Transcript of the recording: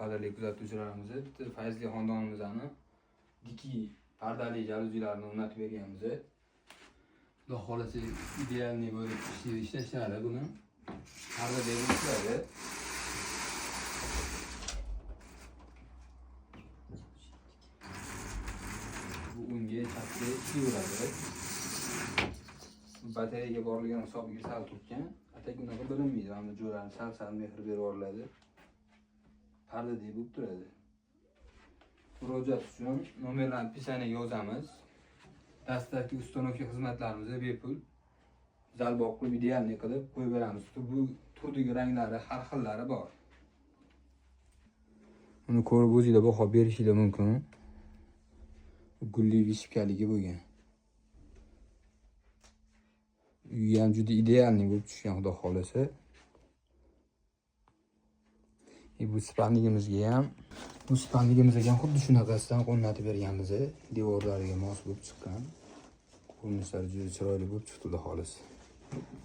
qadrli kuzatuvchilarimiz, bitta Fayzli xonadonimizni diki pardali jaluzilarni o'rnatib berganmiz. Xudo xolasa idealniy bo'lib ishlashlari buni. Parda berishadi. Bu unga chapga ishlaveradi. Batareyaga borilgan hisobiga sal turgan. Atak unaqa bilinmaydi. Mana jo'rani sal mehr berib yuboriladi. Parda deb bo'lib turadi. Murojaat uchun nomerlarni pisanaga yozamiz. Dastlabki ustanovka xizmatlarimizni bepul zalboq qilib idealniy qilib qo'yib beramiz. Bu turdagi ranglari, har xillari bor. Uni ko'rib o'zingizlar baho berishingiz mumkin. Gulli vishkaligi bo'lgan. Uyi ham juda idealniy bo'lib tushgan, xudo xolasa. Bu spanligimizga ham xuddi shunaqasidan o'rnatib berganmiz. Devorlariga mos bo'lib chiqqan. Ko'rinishlari juda chiroyli bo'lib chiqdi, xudo xolasa.